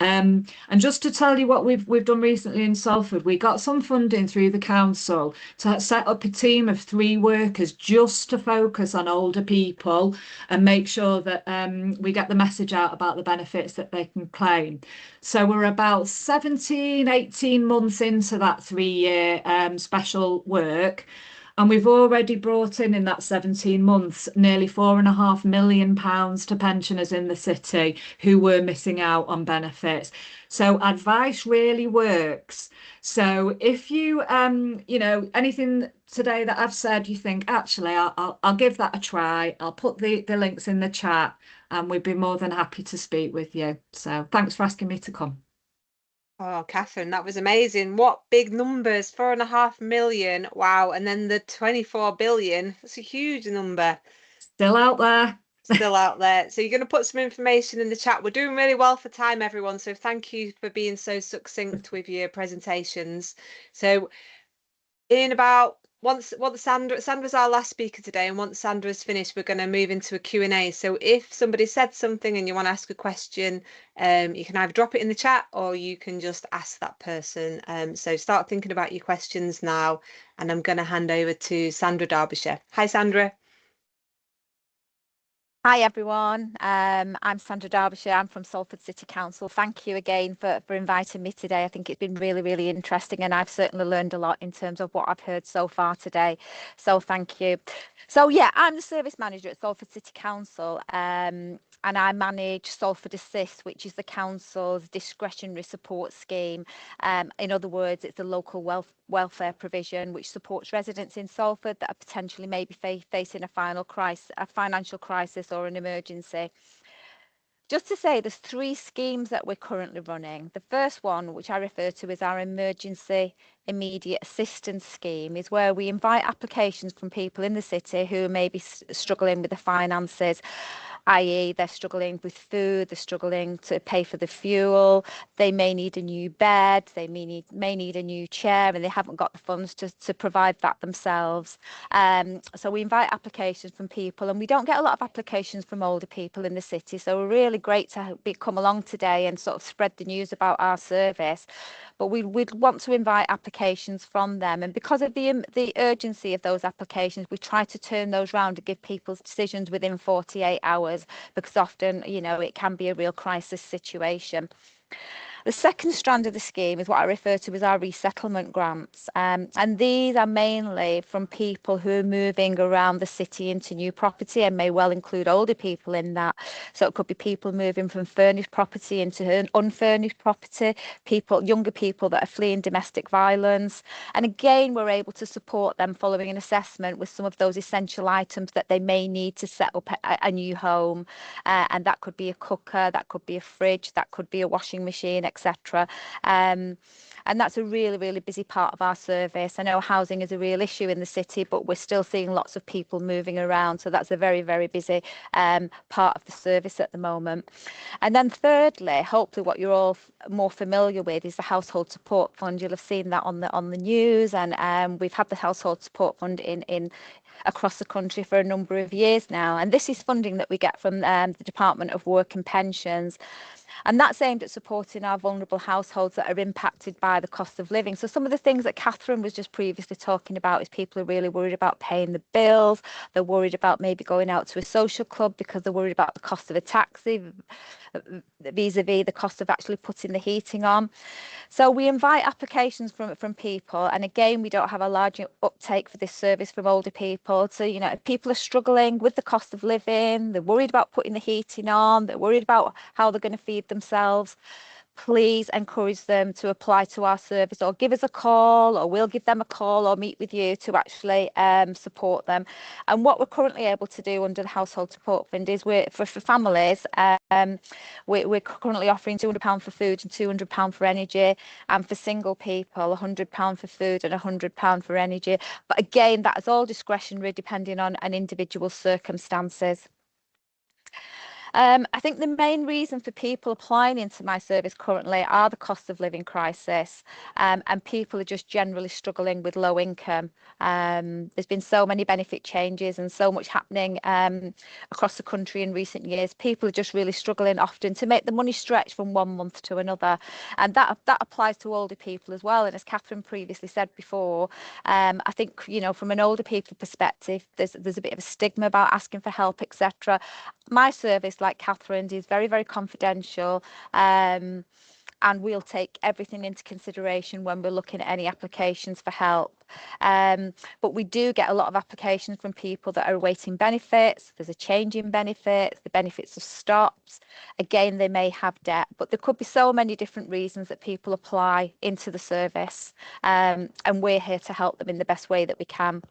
And just to tell you what we've done recently in Salford, we got some funding through the council to set up a team of 3 workers just to focus on older people and make sure that we get the message out about the benefits that they can claim. So we're about 17, 18 months into that 3-year special work. And we've already brought in that 17 months, nearly £4.5 million to pensioners in the city who were missing out on benefits. So advice really works. So if you, anything today that I've said, you think, actually, I'll give that a try. I'll put the links in the chat and we'd be more than happy to speak with you. So thanks for asking me to come. Oh, Catherine, that was amazing. What big numbers, 4.5 million. Wow. And then the 24 billion, that's a huge number. Still out there. Still out there. So you're going to put some information in the chat. We're doing really well for time, everyone. So thank you for being so succinct with your presentations. So in about once Sandra's our last speaker today, and once Sandra's finished, we're going to move into a Q&A. So if somebody said something and you want to ask a question, you can either drop it in the chat or you can just ask that person. So start thinking about your questions now, and I'm going to hand over to Sandra Derbyshire. Hi, Sandra. Hi everyone, I'm Sandra Derbyshire. I'm from Salford City Council. Thank you again for inviting me today. I think it's been really, really interesting, and I've certainly learned a lot in terms of what I've heard so far today. So thank you. So yeah, I'm the service manager at Salford City Council, and I manage Salford Assist, which is the council's discretionary support scheme. In other words, it's a local welfare provision which supports residents in Salford that are potentially maybe facing a financial crisis or an emergency. Just to say, there's 3 schemes that we're currently running. The first one, which I refer to as our emergency immediate assistance scheme, is where we invite applications from people in the city who may be struggling with the finances, i.e. they're struggling with food, they're struggling to pay for the fuel, they may need a new bed, they may need a new chair, and they haven't got the funds to provide that themselves. So we invite applications from people, and we don't get a lot of applications from older people in the city, so we're really great to come along today and sort of spread the news about our service. But we'd want to invite applications from them, and because of the urgency of those applications, we try to turn those round and give people's decisions within 48 hours, because often, it can be a real crisis situation. The second strand of the scheme is what I refer to as our resettlement grants, and these are mainly from people who are moving around the city into new property, and may well include older people in that. So it could be people moving from furnished property into unfurnished property, younger people that are fleeing domestic violence, and again we're able to support them following an assessment with some of those essential items that they may need to set up a new home, and that could be a cooker, that could be a fridge, that could be a washing machine, etc. And that's a really, really busy part of our service. I know housing is a real issue in the city, but we're still seeing lots of people moving around. So that's a very, very busy part of the service at the moment. And then thirdly, hopefully what you're all more familiar with is the Household Support Fund. You'll have seen that on the news, and we've had the Household Support Fund in across the country for a number of years now. And this is funding that we get from the Department of Work and Pensions. And that's aimed at supporting our vulnerable households that are impacted by the cost of living. So some of the things that Catherine was just previously talking about is people are really worried about paying the bills. They're worried about maybe going out to a social club because they're worried about the cost of a taxi vis-a-vis the cost of actually putting the heating on. So we invite applications from people, and again, we don't have a large uptake for this service from older people. So, you know, if people are struggling with the cost of living, they're worried about putting the heating on, they're worried about how they're going to feed themselves, please encourage them to apply to our service, or give us a call, or we'll give them a call, or meet with you to actually support them. And what we're currently able to do under the Household Support Fund is for families, we're currently offering £200 for food and £200 for energy, and for single people £100 for food and £100 for energy. But again, that is all discretionary depending on an individual circumstances. I think the main reason for people applying into my service currently are the cost of living crisis, and people are just generally struggling with low income. There's been so many benefit changes and so much happening across the country in recent years. People are just really struggling often to make the money stretch from one month to another, and that applies to older people as well. And as Catherine previously said before, I think, you know, from an older people perspective, there's a bit of a stigma about asking for help, etc. My service, like Catherine's, is very, very confidential, and we'll take everything into consideration when we're looking at any applications for help. But we do get a lot of applications from people that are awaiting benefits. There's a change in benefits, the benefits have stopped. Again, they may have debt, but there could be so many different reasons that people apply into the service, and we're here to help them in the best way that we can.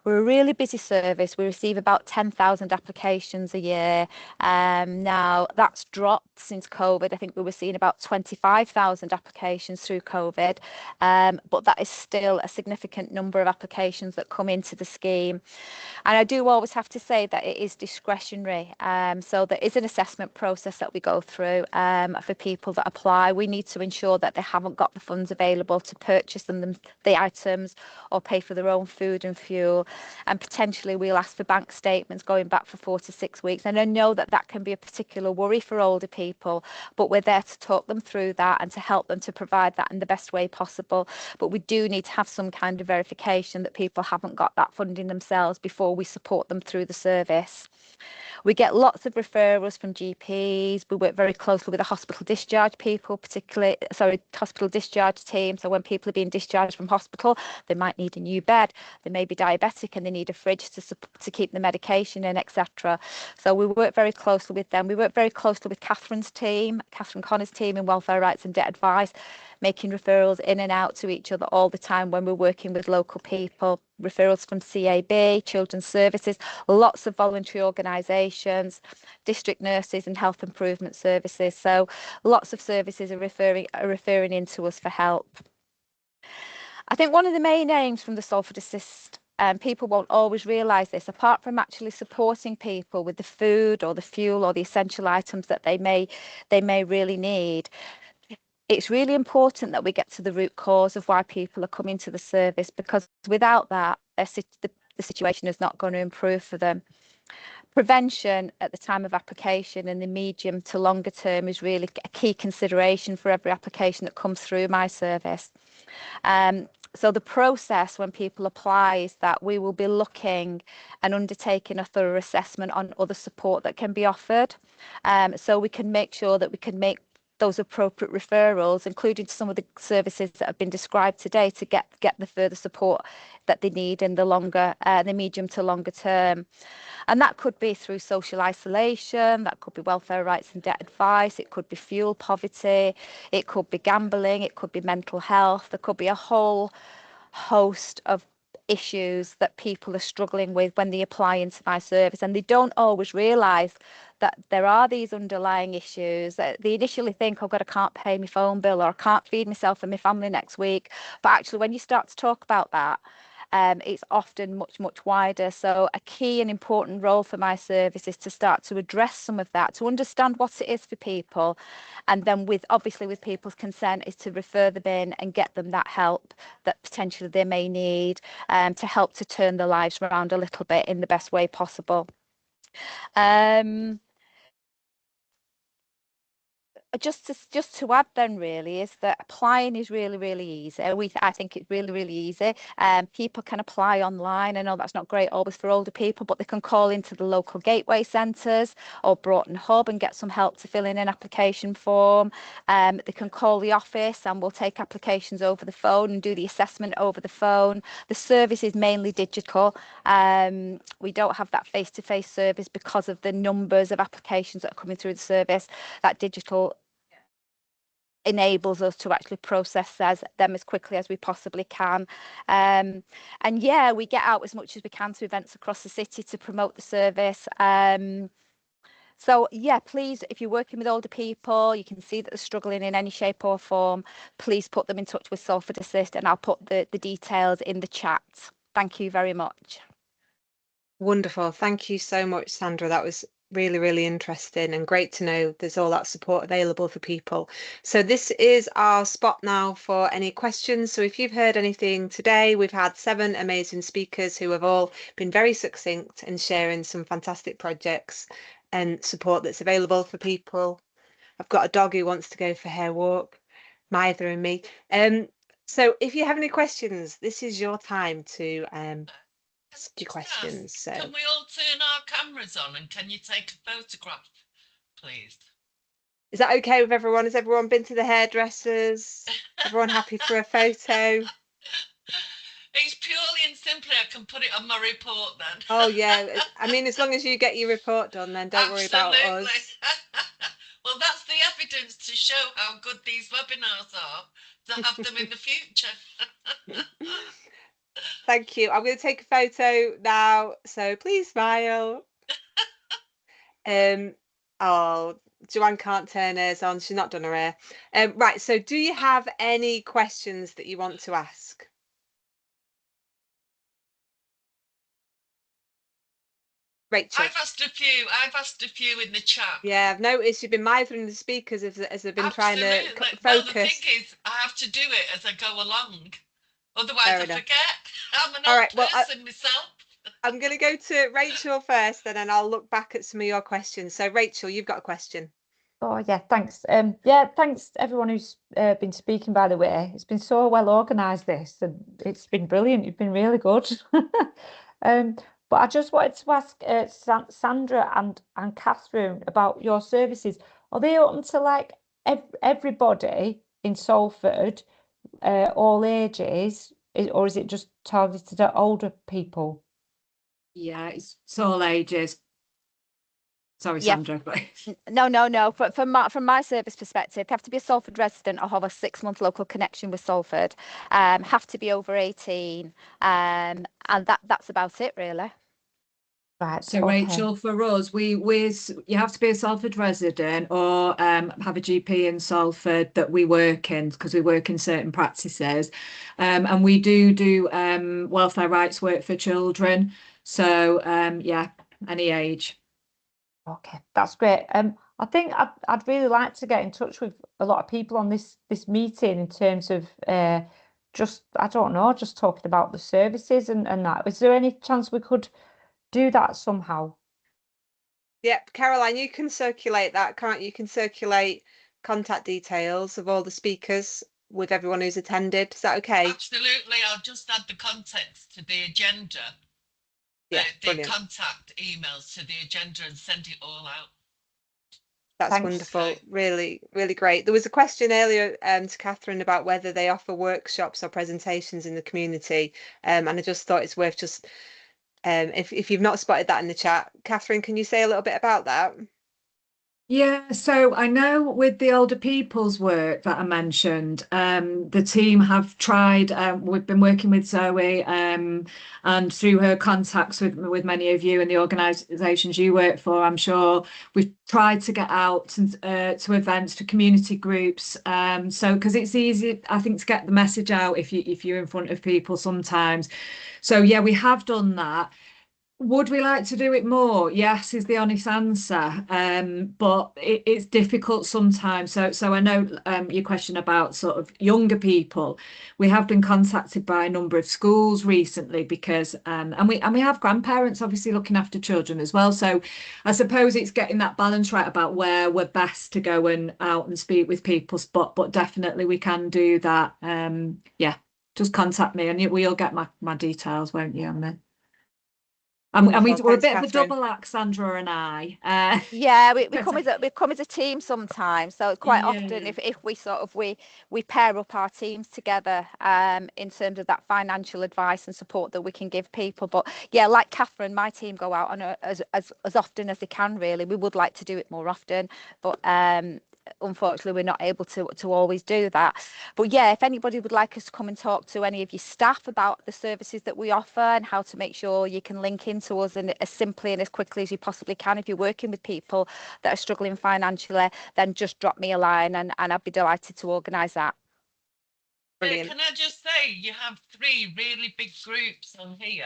We're a really busy service. We receive about 10,000 applications a year. Now, that's dropped since COVID. I think we were seeing about 25,000 applications through COVID, but that is still a significant number of applications that come into the scheme. And I do always have to say that it is discretionary. So there is an assessment process that we go through for people that apply. We need to ensure that they haven't got the funds available to purchase the items or pay for their own food and fuel. And potentially we'll ask for bank statements going back for 4 to 6 weeks. And I know that that can be a particular worry for older people, but we're there to talk them through that and to help them to provide that in the best way possible. But we do need to have some kind of verification that people haven't got that funding themselves before we support them through the service. We get lots of referrals from GPs. We work very closely with the hospital discharge people, hospital discharge team. So when people are being discharged from hospital, they might need a new bed. They may be diabetic and they need a fridge to keep the medication in, etc. So we work very closely with them. We work very closely with Catherine's team, Catherine Connor's team in welfare rights and debt advice, making referrals in and out to each other all the time when we're working with local people. Referrals from CAB, Children's Services, lots of voluntary organisations, district nurses and health improvement services. So lots of services are referring into us for help. I think one of the main aims from the Salford Assist, people won't always realise this, apart from actually supporting people with the food or the fuel or the essential items that they may really need, it's really important that we get to the root cause of why people are coming to the service, because without that, the situation is not going to improve for them. Prevention at the time of application and the medium to longer term is really a key consideration for every application that comes through my service. So the process when people apply is that we will be looking and undertaking a thorough assessment on other support that can be offered, so we can make sure that we can make those appropriate referrals, including some of the services that have been described today, to get the further support that they need in the medium to longer term. And that could be through social isolation, that could be welfare rights and debt advice, it could be fuel poverty, it could be gambling, it could be mental health, there could be a whole host of issues that people are struggling with when they apply into my service, and they don't always realise that there are these underlying issues. That they initially think, oh God, I can't pay my phone bill, or I can't feed myself and my family next week. But actually, when you start to talk about that, it's often much, much wider. So a key and important role for my service is to start to address some of that, to understand what it is for people, and then obviously with people's consent, is to refer them in and get them that help that potentially they may need, to help to turn their lives around a little bit in the best way possible. Just to add then really is that applying is really, really easy. I think it's really, really easy. People can apply online. I know that's not great always for older people, but they can call into the local gateway centres or Broughton Hub and get some help to fill in an application form. They can call the office and we'll take applications over the phone and do the assessment over the phone. The service is mainly digital. We don't have that face-to-face service because of the numbers of applications that are coming through the service. That digital enables us to actually process them as quickly as we possibly can. And yeah, we get out as much as we can to events across the city to promote the service. So yeah, please, if you're working with older people, you can see that they're struggling in any shape or form, please put them in touch with Salford Assist, and I'll put the details in the chat. Thank you very much. Wonderful. Thank you so much, Sandra. That was really, really interesting and great to know there's all that support available for people. So this is our spot now for any questions. So if you've heard anything today, we've had 7 amazing speakers who have all been very succinct and sharing some fantastic projects and support that's available for people. I've got a dog who wants to go for her walk, Maither and me. So if you have any questions, this is your time to ask your questions. So can we all turn our cameras on, and can you take a photograph, please? Is that okay with everyone? Has everyone been to the hairdressers? Everyone happy for a photo? It's purely and simply I can put it on my report then. Oh yeah, I mean, as long as you get your report done, then don't worry about us. Well, that's the evidence to show how good these webinars are, to have them in the future. Thank you. I'm going to take a photo now, so please smile. Oh, Joanne can't turn hers on. She's not done her hair. Right, so do you have any questions that you want to ask? Rachel. I've asked a few in the chat. Yeah, I've noticed you've been mithering the speakers as they've been trying to focus. Well, the thing is, I have to do it as I go along. Otherwise, I forget. I'm an old person myself. I'm going to go to Rachel first, and then I'll look back at some of your questions. So, Rachel, you've got a question. Oh, yeah, thanks. Yeah, thanks everyone who's been speaking, by the way. It's been so well organised, this, and it's been brilliant. You've been really good. But I just wanted to ask Sandra and Catherine about your services. Are they open to like everybody in Salford, all ages, or is it just targeted at older people? Yeah, it's all ages. Sorry, Yeah. Sandra. No. From my service perspective, you have to be a Salford resident or have a 6-month local connection with Salford. Have to be over 18, and that's about it, really. Right. So Rachel, for us, you have to be a Salford resident or have a GP in Salford that we work in, because we work in certain practices, and we do welfare rights work for children. So yeah, any age. Okay, that's great. I think I'd really like to get in touch with a lot of people on this meeting in terms of just talking about the services and that. Is there any chance we could do that somehow? Yep, Caroline, you can circulate that, can't you? You can circulate contact details of all the speakers with everyone who's attended. Is that okay? Absolutely. I'll just add the context to the agenda. Yeah, the contact emails to the agenda and send it all out. That's wonderful. Really, really great. There was a question earlier to Catherine about whether they offer workshops or presentations in the community, and I just thought it's worth just if you've not spotted that in the chat, Catherine, can you say a little bit about that? Yeah, so I know with the older people's work that I mentioned, the team have tried, we've been working with Zoe, and through her contacts with many of you and the organisations you work for, I'm sure we've tried to get out and, to events, to community groups. So because it's easy, I think, to get the message out if you're in front of people sometimes. So yeah, we have done that. Would we like to do it more? Yes, is the honest answer. But it's difficult sometimes. So I know your question about sort of younger people. We have been contacted by a number of schools recently because and we have grandparents obviously looking after children as well. So I suppose it's getting that balance right about where we're best to go and out and speak with people. But definitely we can do that. Yeah, just contact me and you'll get my details, won't you, Emma? And we're a bit of a double act, Sandra and I. Yeah, we come as a team sometimes. So quite often, if we sort of we pair up our teams together, in terms of that financial advice and support that we can give people. But yeah, like Catherine, my team go out on as often as they can. Really, we would like to do it more often, but unfortunately we're not able to always do that. But yeah, if anybody would like us to come and talk to any of your staff about the services that we offer and how to make sure you can link into us and as simply and as quickly as you possibly can, if you're working with people that are struggling financially, then just drop me a line and I'd be delighted to organise that. Brilliant. Can I just say, you have 3 really big groups on here.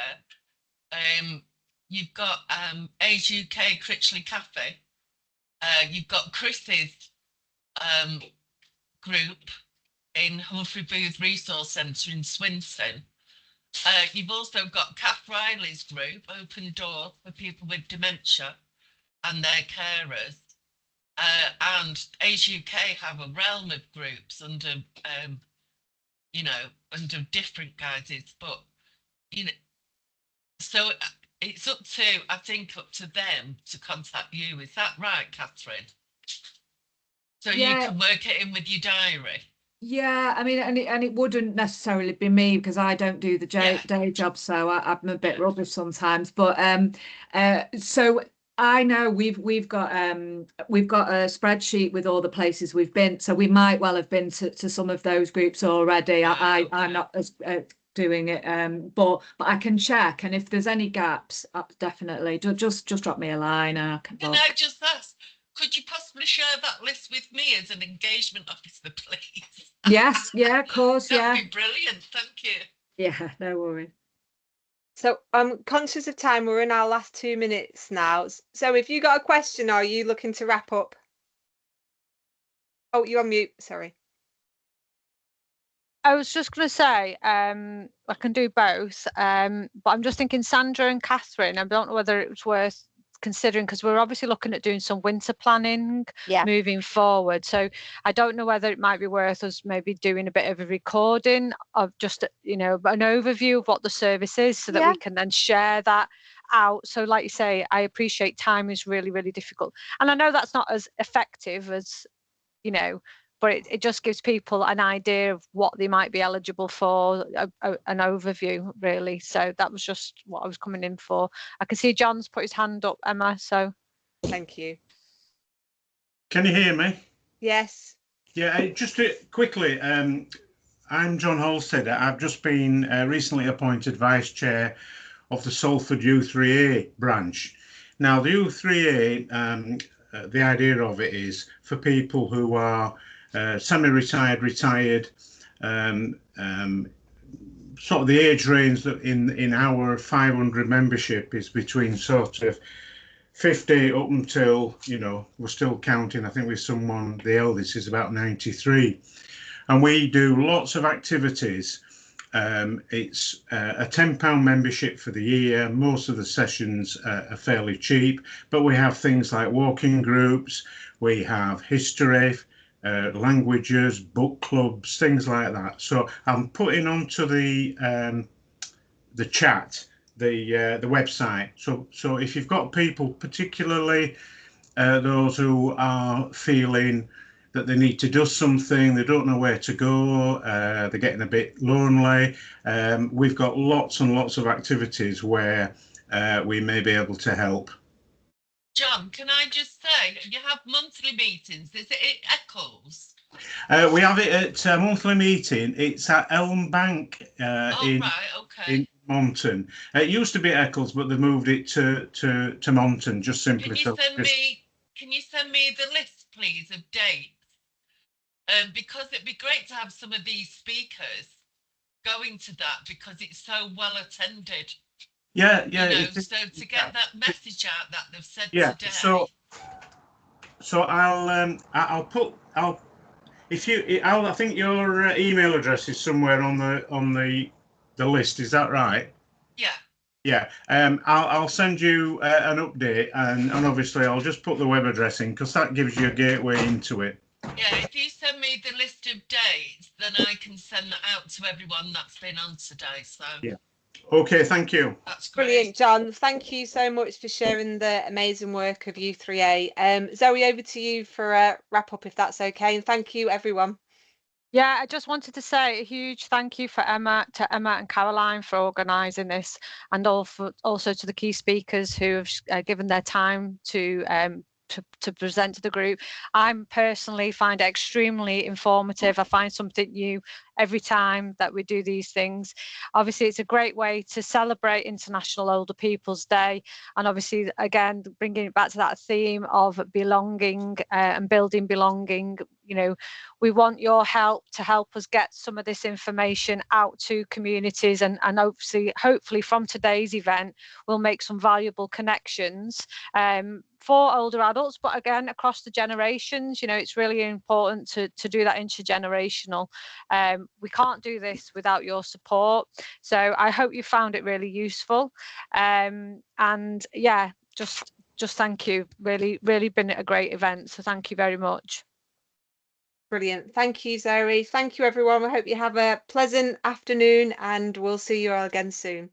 You've got Age UK Critchley Cafe. You've got Chris's group in Humphrey Booth Resource Centre in Swinton. You've also got Kath Riley's group, Open Door, for people with dementia and their carers. And Age UK have a realm of groups under, under different guises, but, so it's up to them to contact you. Is that right, Catherine? So you can work it in with your diary. Yeah, I mean, and it wouldn't necessarily be me because I don't do the day job, so I'm a bit rubbish sometimes. But so I know we've got a spreadsheet with all the places we've been, so we might well have been to some of those groups already. I'm not as doing it, but I can check, and if there's any gaps, definitely just drop me a line and I can. Can I just ask? Could you possibly share that list with me as an engagement officer, please? Yes, yeah, of course, That'd be brilliant, thank you. Yeah, no worries. So I'm conscious of time. We're in our last 2 minutes now. So if you got a question, or are you looking to wrap up? Oh, you're on mute, sorry. I was just going to say, I can do both, but I'm just thinking Sandra and Catherine, I don't know whether it was worth considering because we're obviously looking at doing some winter planning moving forward. So I don't know whether it might be worth us maybe doing a bit of a recording of just, an overview of what the service is so that we can then share that out. So like you say, I appreciate time is really, really difficult. And I know that's not as effective as, but it just gives people an idea of what they might be eligible for, an overview, really. So that was just what I was coming in for. I can see John's put his hand up, Emma, so. Thank you. Can you hear me? Yes. Yeah, just quickly, I'm John Holstead. I've just been recently appointed Vice Chair of the Salford U3A branch. Now, the U3A, the idea of it is for people who are semi-retired, retired, sort of the age range that in our 500 membership is between sort of 50 up until, we're still counting, I think with someone, the eldest is about 93. And we do lots of activities. It's a £10 membership for the year. Most of the sessions are fairly cheap, but we have things like walking groups, we have history, languages, book clubs, things like that. So I'm putting onto the chat the website. So if you've got people, particularly those who are feeling that they need to do something, they don't know where to go, they're getting a bit lonely, we've got lots and lots of activities where we may be able to help. John, can I just say, you have monthly meetings, is it at Eccles? We have it at a monthly meeting. It's at Elm Bank in Monton. It used to be at Eccles, but they moved it to Monton, just simply. Can you send me the list, please, of dates? Because it'd be great to have some of these speakers going to that, because it's so well attended. Yeah. You know, so to get that message out that they've said today. So I'll think your email address is somewhere on the list. Is that right? Yeah. Yeah. I'll send you an update, and obviously I'll just put the web address in, because that gives you a gateway into it. Yeah, if you send me the list of dates, then I can send that out to everyone that's been on today. So yeah. Okay, thank you. That's great. Brilliant, John. Thank you so much for sharing the amazing work of U3A. Zoe, over to you for a wrap up, if that's okay. And thank you, everyone. Yeah, I just wanted to say a huge thank you to Emma and Caroline for organising this, and also to the key speakers who have given their time to present to the group. I personally find it extremely informative. I find something new every time that we do these things. Obviously, it's a great way to celebrate International Older People's Day, and obviously, again, bringing it back to that theme of belonging and building belonging. You know, we want your help to help us get some of this information out to communities, and obviously, hopefully from today's event, we'll make some valuable connections for older adults, but again, across the generations. You know, it's really important to do that intergenerational. We can't do this without your support. So I hope you found it really useful. And yeah, just thank you. Really, really been a great event. So thank you very much. Brilliant. Thank you, Zoe. Thank you, everyone. I hope you have a pleasant afternoon, and we'll see you all again soon.